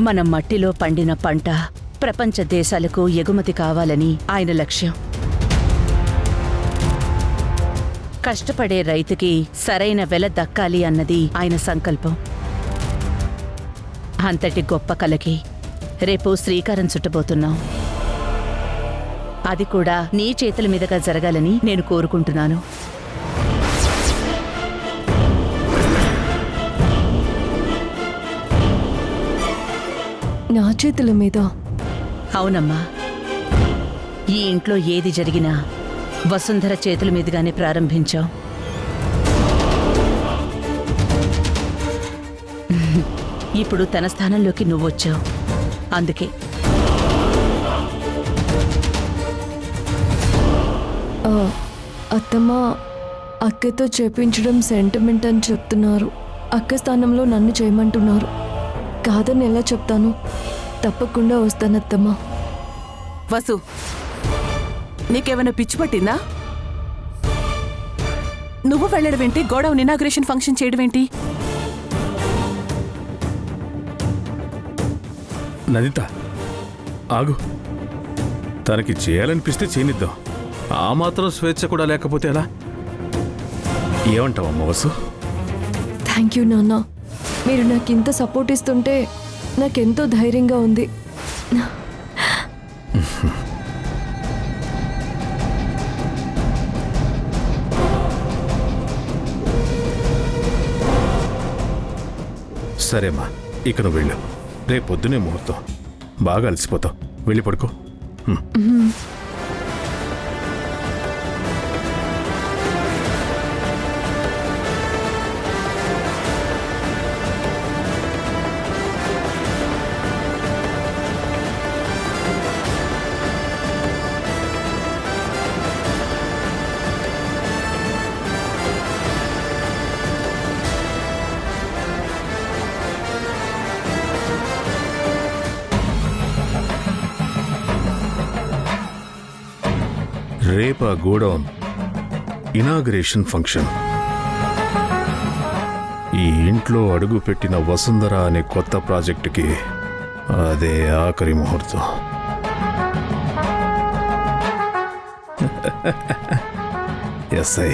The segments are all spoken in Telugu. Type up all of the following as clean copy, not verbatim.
మన మట్టిలో పండిన పంట ప్రపంచ దేశాలకు ఎగుమతి కావాలని ఆయన లక్ష్యం. కష్టపడే రైతుకి సరైన వెల దక్కాలి అన్నది ఆయన సంకల్పం. అంతటి గొప్ప కలకి రేపు శ్రీకారం చుట్టబోతున్నాం. అది కూడా నీ చేతుల మీదుగా జరగాలని నేను కోరుకుంటున్నాను. నా చేతుల మీద? అవునమ్మా. ఈ ఇంట్లో ఏది జరిగినా వసుంధర చేతుల మీదుగానే ప్రారంభించాం. ఇప్పుడు తన స్థానంలోకి నువ్వొచ్చావు. అందుకే అత్తమ్మ, అక్కతో చేపించడం సెంటిమెంట్ అని చెప్తున్నారు. అక్క స్థానంలో నన్ను చేయమంటున్నారు. కాదని ఎలా చెప్తాను? తప్పకుండా వస్తానత్తమ్మా. వసు, నీకేమైనా పిచ్చి పట్టిందా? నువ్వు వెళ్ళడమేంటి? గోడౌన్ ఇనాగ్రేషన్ ఫంక్షన్ చేయడమేంటి? నదిత, ఆగు. తనకి చేయాలనిపిస్తే చేయనిద్దాం. ఆ మాత్రం స్వేచ్ఛ కూడా లేకపోతే ఎలా? ఏమంటావమ్మ వసు? థ్యాంక్ యూ నాన్న. మీరు నాకు ఇంత సపోర్ట్ ఇస్తుంటే నాకెంతో ధైర్యంగా ఉంది. సరేమ్మా, ఇక నువ్వు వెళ్ళు. రేపు పొద్దునే ముహూర్తం. బాగా అలసిపోతావు. వెళ్ళి పడుకో. రేపా గోడౌన్ ఇనాగరేషన్ ఫంక్షన్. ఈ ఇంట్లో అడుగు పెట్టిన వసుంధర అనే కొత్త ప్రాజెక్టుకి అదే ఆఖరి ముహూర్తం. ఎస్ఐ,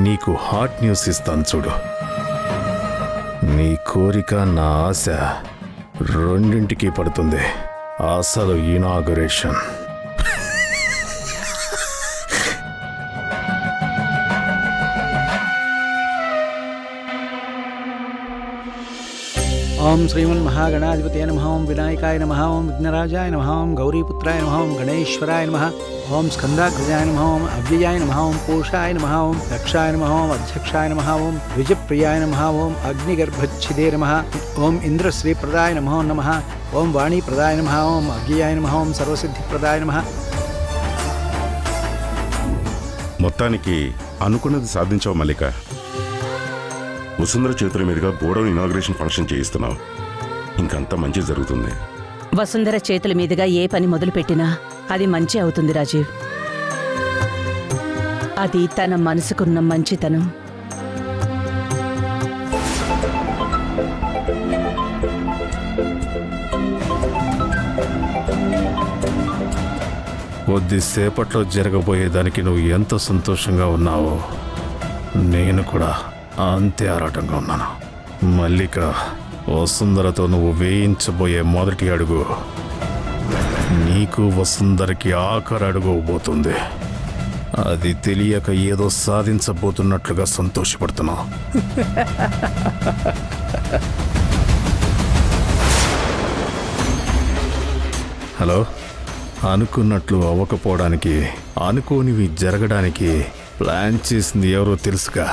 నీకు హాట్ న్యూస్ ఇస్తాను చూడు. నీ కోరిక నా ఆశ రెండింటికి పడుతుంది. అసలు ఇనాగరేషన్. ओम श्रीमन्महागणाधिपतये नमः। ओम विनायकाय नमः। ओम विघ्नराजाय नमः। ओम गौरीपुत्राय नमः। ओम गणेश्वराय नमः। ओम स्कंदाकृजाय नमः। ओम अव्ययाय नमः। ओम पोषाय नमः। ओम रक्षाय नमः। ओम अध्यक्षाय नमः। ओम द्विजप्रियाय नमः। ओम अग्निगर्भच्छिदे नमः। ओम इंद्रश्रीप्रदाय नमः नमः। ओम वाणीप्रदाय नमः। ओम अज्ञाय नमः। ओम सर्वसिद्धिप्रदाय नमः। మొత్తానికి అనుకున్నది సాధించావు మల్లిక. వసుంధర చేతుల మీదుగా గోడౌన్ ఇనాగ్రేషన్ ఫంక్షన్ చేయిస్తున్నావు. ఇంకంతా మంచి జరుగుతుంది. వసుంధర చేతుల మీదుగా ఏ పని మొదలుపెట్టినా అది మంచి అవుతుంది రాజీవ్. అది తన మనసుకున్న మంచితనం. కొద్దిసేపట్లో జరగబోయేదానికి నువ్వు ఎంత సంతోషంగా ఉన్నావో నేను కూడా అంతే ఆరాటంగా ఉన్నాను. మల్లిక, వసుంధరతో నువ్వు వేయించబోయే మొదటి అడుగు నీకు వసుంధరకి ఆఖరి అడుగు పోతుంది. అది తెలియక ఏదో సాధించబోతున్నట్లుగా సంతోషపడుతున్నావు. హలో, అనుకున్నట్లు అవ్వకపోవడానికి, అనుకోనివి జరగడానికి ప్లాన్ చేసింది ఎవరో తెలుసుగా?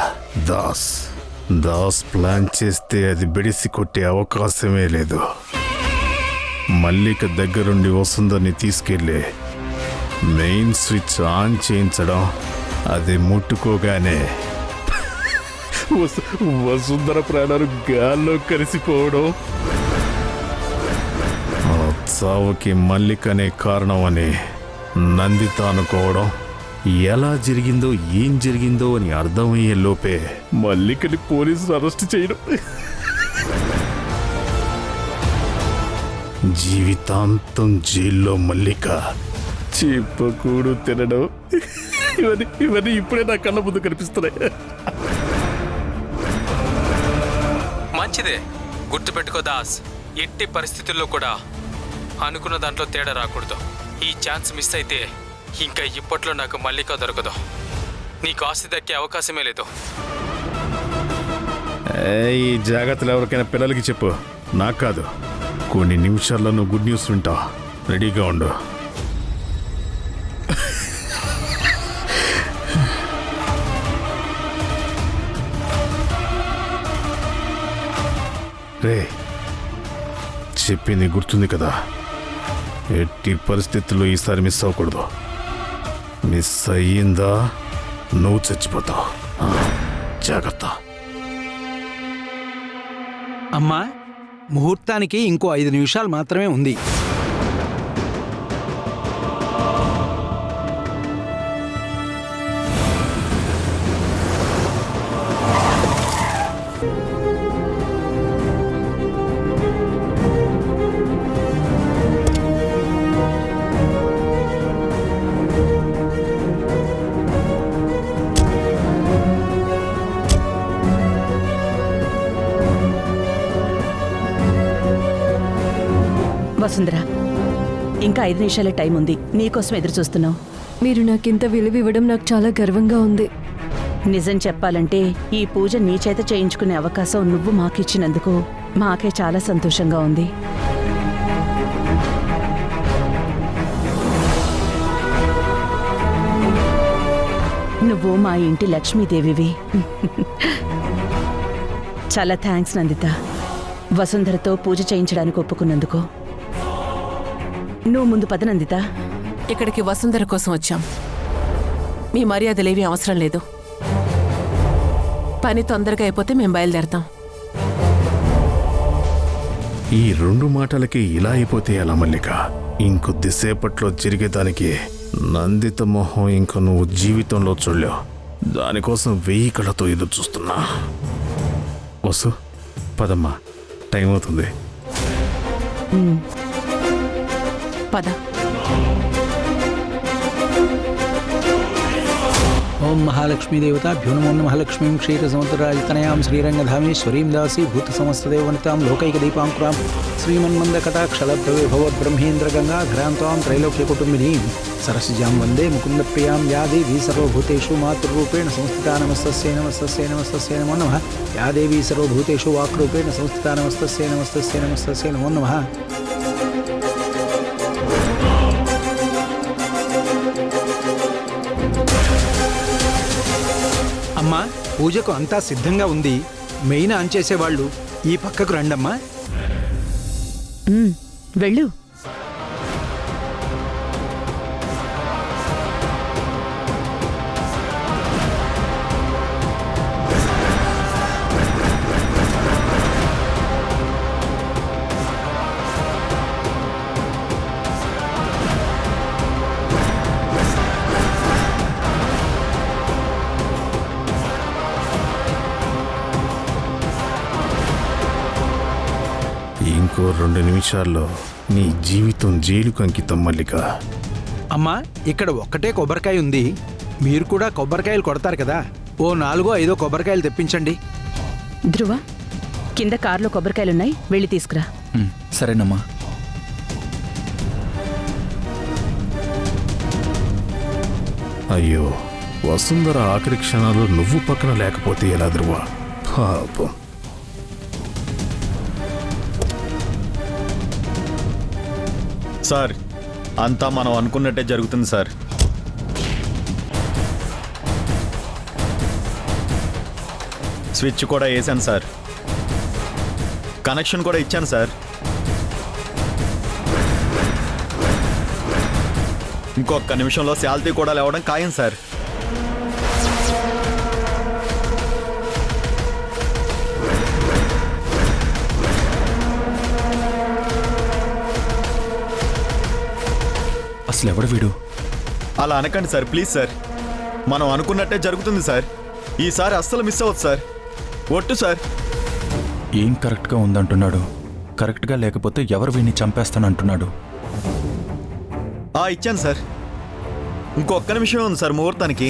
దాస్ ప్లాన్ చేస్తే అది బెడిసి కొట్టే అవకాశమే లేదు. మల్లిక దగ్గరుండి వసుంధరని తీసుకెళ్ళి మెయిన్ స్విచ్ ఆన్ చేయించడం, అది ముట్టుకోగానే వసుంధర ప్రాణాలు గాల్లో కలిసిపోవడం, చావుకి మల్లికనే కారణం అని నందిత అనుకోవడం, ఎలా జరిగిందో ఏం జరిగిందో అని అర్థమయ్యే లోపే మల్లికని పోలీసులు అరెస్ట్ చేయడం, జీవితాంతం జైల్లో మల్లిక చిప్పకూడు తినడం, ఇవన్నీ ఇప్పుడే నా కళ్ళ ముందు కనిపిస్తున్నాయి. మంచిదే, గుర్తుపెట్టుకో దాస్. ఎట్టి పరిస్థితుల్లో కూడా అనుకున్న దాంట్లో తేడా రాకూడదు. ఈ ఛాన్స్ మిస్ అయితే ఇంకా ఇప్పట్లో నాకు మల్లిక దొరకదు. నీకు ఆస్తి దక్కే అవకాశమే లేదు. ఈ జాగ్రత్తలు ఎవరికైనా పిల్లలకి చెప్పు, నాకు కాదు. కొన్ని నిమిషాల్లో నువ్వు గుడ్ న్యూస్ వింటావు. రెడీగా ఉండు. రే, చెప్పింది గుర్తుంది కదా? ఎట్టి పరిస్థితుల్లో ఈసారి మిస్ అవ్వకూడదు. మిస్ అయ్యిందా నువ్వు చచ్చిపోతావు. జాగ్రత్త. అమ్మా, ముహూర్తానికి ఇంకో 5 నిమిషాలు మాత్రమే ఉంది. వసుంధర, ఇంకా 5 నిమిషాలే టైం ఉంది. నీకోసం ఎదురు చూస్తున్నావు. మీరు నాకింత విలువ ఇవ్వడం నాకు చాలా గర్వంగా ఉంది. నిజం చెప్పాలంటే ఈ పూజ నీ చేత చేయించుకునే అవకాశం నువ్వు మాకిచ్చినందుకు మాకే చాలా సంతోషంగా ఉంది. నువ్వు మా ఇంటి లక్ష్మీదేవివి. చాలా థ్యాంక్స్ నందిత, వసుంధరతో పూజ చేయించడానికి ఒప్పుకున్నందుకు. నువ్వు ముందు పద నందిత. ఇక్కడికి వసుంధర కోసం వచ్చాం. మీ మర్యాదలేవి అవసరం లేదు. పని తొందరగా అయిపోతే మేము బయలుదేరతాం. ఈ 2 మాటలకి ఇలా అయిపోతే ఎలా మల్లిక? ఇంకొద్దిసేపట్లో జరిగేదానికి నందిత మొహం ఇంక నువ్వు జీవితంలో చూడలేవు. దానికోసం 1000 కళ్ళతో ఎదురు చూస్తున్నా. వసు, పదమ్మా, టైం అవుతుంది. పద. ఓం మహాలక్ష్మీదేవతాభ్యో నమో నమః. లక్ష్మీం క్షీరసముద్రరాజితనయాం శ్రీరంగధామేశ్వరీం దాసీ భూతసమస్తదేవనితాం లోకైకదీపాంకురాం శ్రీమన్మందకటాక్షలభ్రవిభవద్బ్రహ్మేంద్రగంగాఘ్రాంతాం త్రైలోక్యకుటుంబినీం సరసిజాం వందే ముకుందప్రియాం యా దేవీ సర్వభూతేషు మాతృరూపేణ సంస్థితా నమస్తస్యై నమస్తస్యై నమస్తస్యై నమో నమః. యా దేవీ సర్వభూతేషు వాక్రూపేణ సంస్థితా నమస్తస్యై నమస్తస్యై నమస్తస్యై నమో నమః. అమ్మా, పూజకు అంతా సిద్ధంగా ఉంది. మెయిన్ ఆన్ చేసేవాళ్ళు ఈ పక్కకు రండమ్మా. వెళ్ళు. ఇంకో 2 నిమిషాల్లో నీ జీవితం జైలుకు అంకితం మల్లిక. అమ్మా, ఇక్కడ ఒక్కటే కొబ్బరికాయ ఉంది. మీరు కూడా కొబ్బరికాయలు కొడతారు కదా, ఓ 4-5 కొబ్బరికాయలు తెప్పించండి. ధ్రువ, కింద కార్లో కొబ్బరికాయలున్నాయి, వెళ్ళి తీసుకురా. సరేనమ్మా. అయ్యో, వసుంధర ఆఖరి క్షణాల్లో నువ్వు పక్కన లేకపోతే ఎలా ధ్రువ? పాపం. సార్, అంతా మనం అనుకున్నట్టే జరుగుతుంది సార్. స్విచ్ కూడా వేసాను సార్. కనెక్షన్ కూడా ఇచ్చాను సార్. ఇంకొక నిమిషంలో శాలరీ కూడా లేవడం ఖాయం సార్. అసలు ఎవడు వీడు? అలా అనకండి సార్, ప్లీజ్ సార్. మనం అనుకున్నట్టే జరుగుతుంది సార్. ఈసారి అస్సలు మిస్ అవ్వదు సార్. ఒట్టు సార్. ఏం కరెక్ట్గా ఉందంటున్నాడు? కరెక్ట్గా లేకపోతే ఎవరు వీడిని చంపేస్తానంటున్నాడు? ఇచ్చాను సార్. ఇంకొక్క నిమిషమే ఉంది సార్ ముహూర్తానికి.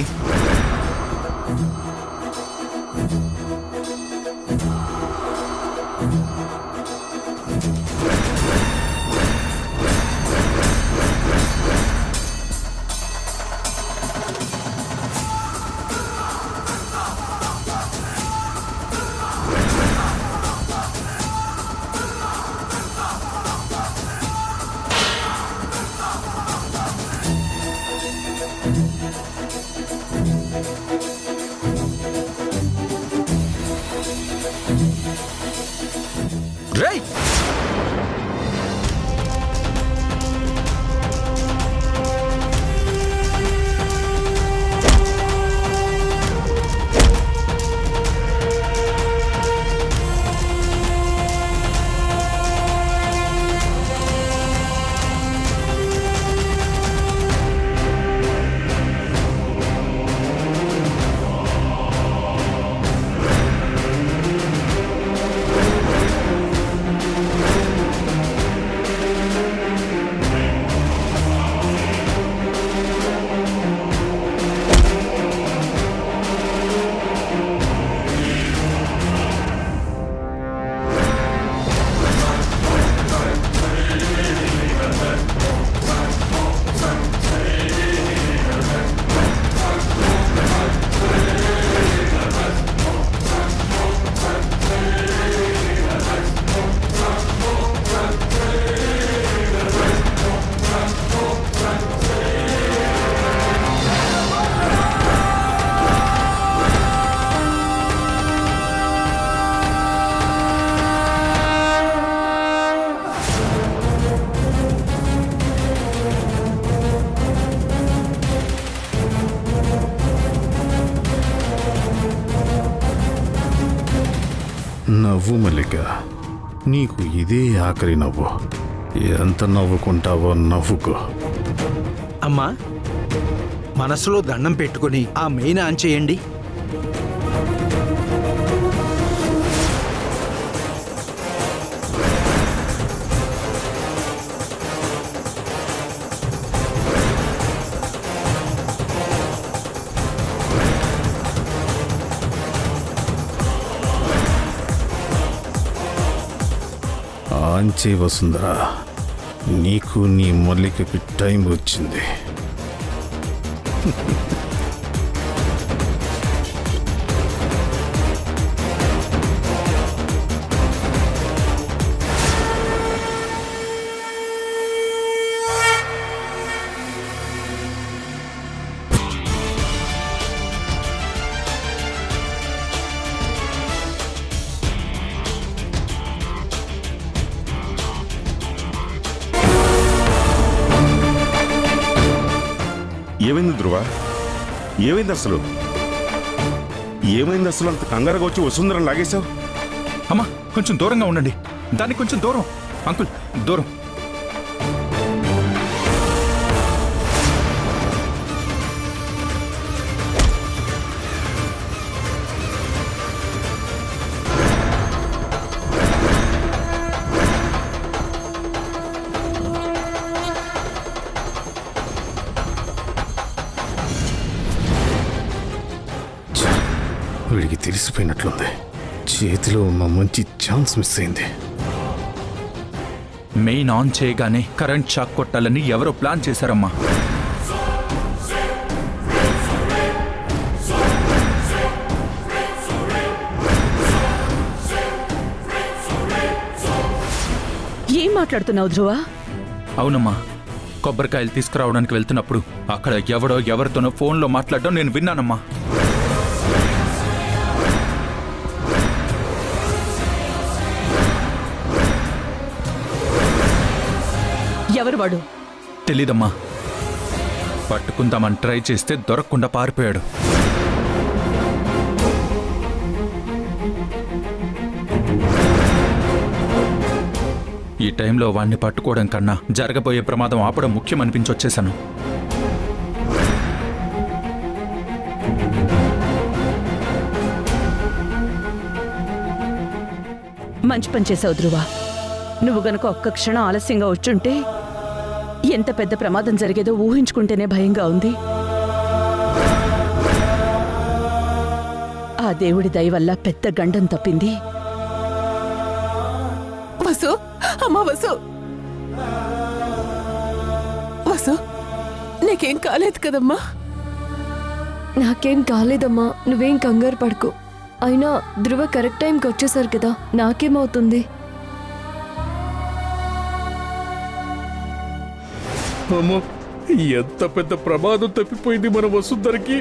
రేయ్! నవ్వు మల్లిక, నీకు ఇదే ఆఖరి నవ్వు. ఎంత నవ్వుకుంటావో నవ్వుకో. అమ్మా, మనసులో దండం పెట్టుకుని ఆ మెయిన్ ఆన్ చేయండి. ఆంచే వసుంధరా, నీకు నీ మల్లికకి టైం వచ్చింది. ఏమైంది ధ్రువ? ఏమైంది అసలు? ఏమైంది అసలు? అంత కంగారుగా వచ్చి వసుంధరం లాగేశావు? అమ్మా, కొంచెం దూరంగా ఉండండి. దానికి కొంచెం దూరం. అంకుల్, దూరం. వీడికి తెలిసిపోయినట్లుంది. చేతిలో ఉన్న మంచి ఛాన్స్ మిస్ అయింది. మెయిన్ ఆన్ చేయగానే కరెంట్ షాక్ కొట్టాలని ఎవరో ప్లాన్ చేశారమ్మా. ఏం మాట్లాడుతున్నావు ధ్రువ? అవునమ్మా, కొబ్బరికాయలు తీసుకురావడానికి వెళ్తున్నప్పుడు అక్కడ ఎవడో ఎవరితోనో ఫోన్లో మాట్లాడడం నేను విన్నానమ్మా. ఎవరు వాడు? తెలీదమ్మా. పట్టుకుందామని ట్రై చేస్తే దొరకకుండా పారిపోయాడు. ఈ టైంలో వాణ్ణి పట్టుకోవడం కన్నా జరగబోయే ప్రమాదం ఆపడం ముఖ్యమనిపించి వచ్చేశాను. మంచి పని చేసావు ధ్రువ. నువ్వు గనక ఒక్క క్షణం ఆలస్యంగా వచ్చుంటే ఎంత పెద్ద ప్రమాదం జరిగేదో ఊహించుకుంటేనే భయంగా ఉంది. ఆ దేవుడి దయ వల్ల పెద్ద గండం తప్పింది. వసు, అమ్మా వసు, వసు, నీకేం కాలేదు కదమ్మా? నాకేం కాలేదమ్మా, నువ్వేం కంగారు పడుకో. అయినా ధ్రువ కరెక్ట్ టైంకి వచ్చేసారు కదా, నాకేమవుతుంది? అమ్మో, ఎంత పెద్ద ప్రమాదం తప్పిపోయింది మన వసుంధరకి.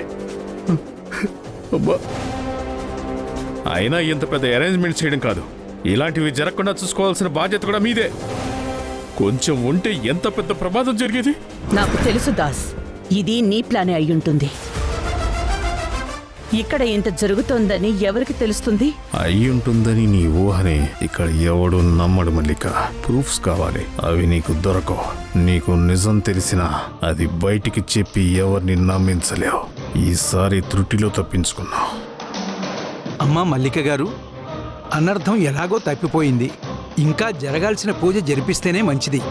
అబ్బా, అయినా ఇంత పెద్ద అరేంజ్మెంట్ చేయడం కాదు, ఇలాంటివి జరగకుండా చూసుకోవాల్సిన బాధ్యత కూడా మీదే. కొంచెం ఉంటే ఎంత పెద్ద ప్రమాదం జరిగేది. నాకు తెలుసు దాస్, ఇది నీ ప్లానే అయ్యుంటుంది. ఇక్కడ ఇంత జరుగుతోందని ఎవరికి తెలుస్తుంది? అయ్యుంటుందని నీ ఊహని ఇక్కడ ఎవడు నమ్మడు మల్లిక. ప్రూఫ్స్ కావాలి, అవి నీకు దొరకవు. నీకు నిజం తెలిసినా అది బయటికి చెప్పి ఎవరిని నమ్మించలేవు. ఈసారి త్రుటిలో తప్పించుకున్నావు. అమ్మా మల్లిక గారు, అనర్థం ఎలాగో తప్పిపోయింది. ఇంకా జరగాల్సిన పూజ జరిపిస్తేనే మంచిది.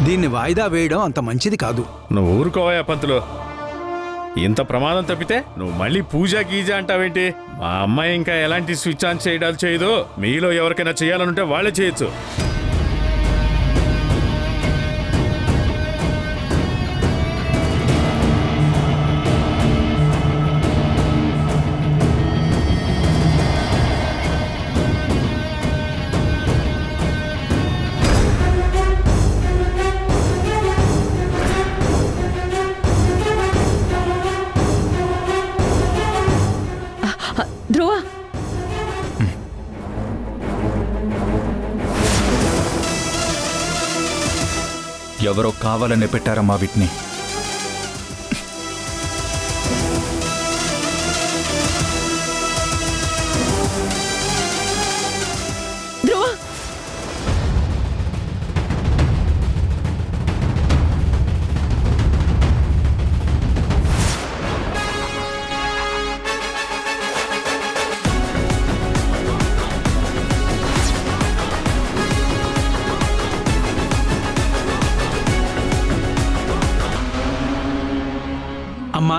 దీన్ని వాయిదా వేయడం అంత మంచిది కాదు. నువ్వు ఊరుకోవా పంతులు. ఇంత ప్రమాదం తప్పితే నువ్వు మళ్ళీ పూజ గీజ అంటావేంటి? మా అమ్మాయి ఇంకా ఎలాంటి స్విచ్ ఆన్ చేయడాలు చేయదు. మీలో ఎవరికైనా చేయాలనుంటే వాళ్ళే చేయొచ్చు. ధ్రువ, ఎవరో కావాలనే పెట్టారమ్మా వీటిని. ధ్రువ, అమ్మా,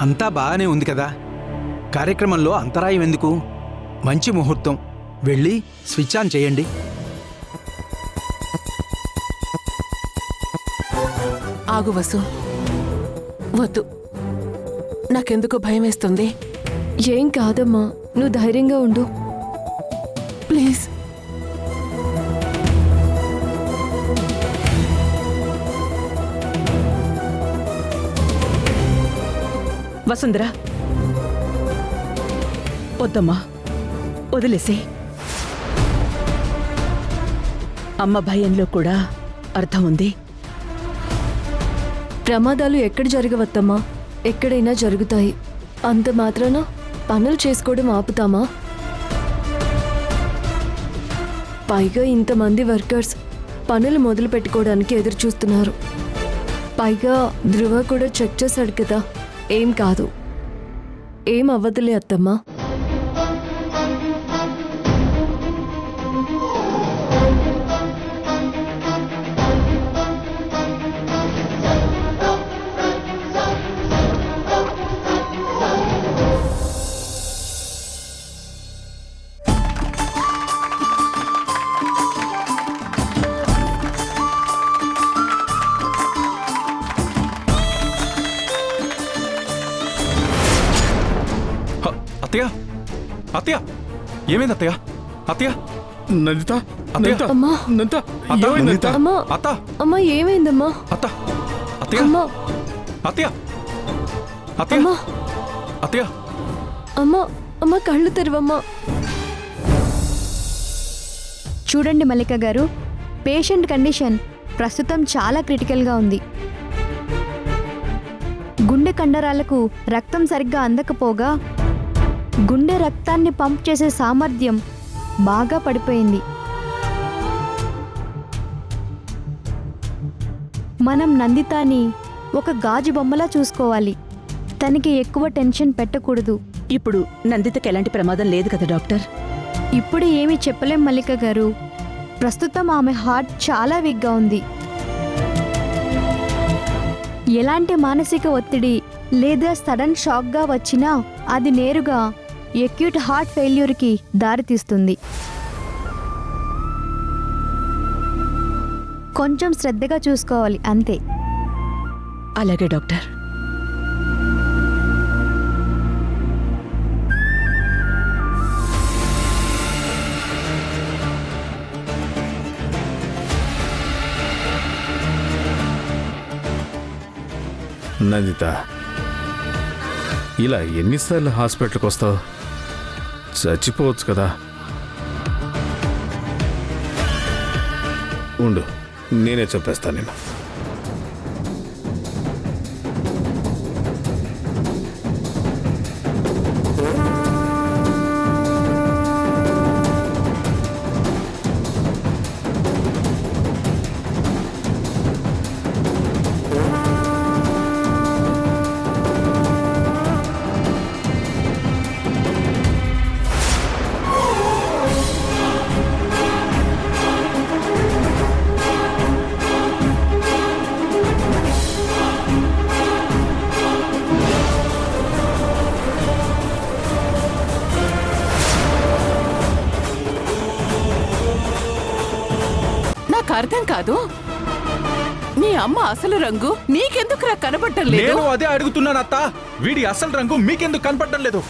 అంతా బాగానే ఉంది కదా. కార్యక్రమంలో అంతరాయం ఎందుకు? మంచి ముహూర్తం, వెళ్ళి స్విచ్ ఆన్ చేయండి. ఆగు వసు, వద్దు, నాకెందుకు భయం వేస్తుంది. ఏం కాదమ్మా, నువ్వు ధైర్యంగా ఉండు. ప్లీజ్. వసుంధర, వద్దమ్మా, వదిలేసే. అమ్మ భయంలో కూడా అర్థం ఉంది. ప్రమాదాలు ఎక్కడ జరగవద్దమ్మా, ఎక్కడైనా జరుగుతాయి. అంత మాత్రాన పనులు చేసుకోవడం ఆపుతామా? పైగా ఇంతమంది వర్కర్స్ పనులు మొదలు పెట్టుకోవడానికి ఎదురు చూస్తున్నారు. పైగా ధ్రువ కూడా చెక్ చేశాడు కదా, ఏం కాదు, ఏం అవ్వదులే అత్తమ్మా. అత్తయ్య, అత్తయ్య, ఏమైంది అత్తయ్య? అత్తయ్య, నందిత, అత్తయ్య, నందిత, అమ్మా. నందిత, అత్త, ఏమైంది నందిత? అమ్మా, అత్త, అమ్మా, ఏమైందమ్మా? అత్త, అత్తయ్య, అమ్మా, అత్తయ్య, అత్తయ్య, అమ్మా, అత్తయ్య. అమ్మా, అమ్మా, కళ్ళు తెరవమ్మా. చూడండి మల్లిక గారు, పేషెంట్ కండిషన్ ప్రస్తుతం చాలా క్రిటికల్గా ఉంది. గుండె కండరాలకు రక్తం సరిగ్గా అందకపోగా గుండె రక్తాన్ని పంప్ చేసే సామర్థ్యం బాగా పడిపోయింది. మనం నందితాని ఒక గాజు బొమ్మలా చూసుకోవాలి. తనకి ఎక్కువ టెన్షన్ పెట్టకూడదు. ఇప్పుడు నందితకి ఎలాంటి ప్రమాదం లేదు కదా డాక్టర్? ఇప్పుడు ఏమీ చెప్పలేం మల్లిక గారు. ప్రస్తుతం ఆమె హార్ట్ చాలా వీక్గా ఉంది. ఎలాంటి మానసిక ఒత్తిడి లేదా సడన్ షాక్గా వచ్చినా అది నేరుగా ఎక్యూట్ హార్ట్ ఫెయిల్యూర్కి దారితీస్తుంది. కొంచెం శ్రద్ధగా చూసుకోవాలి అంతే. అలాగే డాక్టర్. నందిత, ఇలా ఎన్నిసార్లు హాస్పిటల్కి వస్తావు? చచ్చిపోవచ్చు కదా. ఉండు, నేనే చెప్పేస్తాను నేను. నాకు అర్థం కాదు, మీ అమ్మ అసలు రంగు నీకెందుకురా కనబడటం లేదు? నేను అదే అడుగుతున్నాను అత్త. వీడి అసలు రంగు మీకెందుకు కనపడటం లేదు?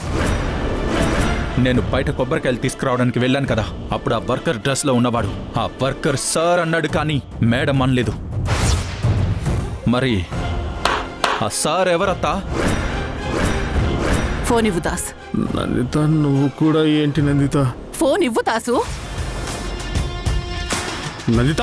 నేను బయట కొబ్బరికాయలు తీసుకురావడానికి వెళ్ళాను కదా, అప్పుడు ఆ వర్కర్ డ్రెస్ లో ఉన్నవాడు ఆ వర్కర్ సార్ అన్నాడు కానీ మేడం అనలేదు. మరి ఆ సార్ ఎవరత్తా? ఫోన్ ఇవ్వు దాస్. నందిత, నువ్వు కూడా ఏంటి నందిత? ఫోన్ ఇవ్వు దాసు. నందిత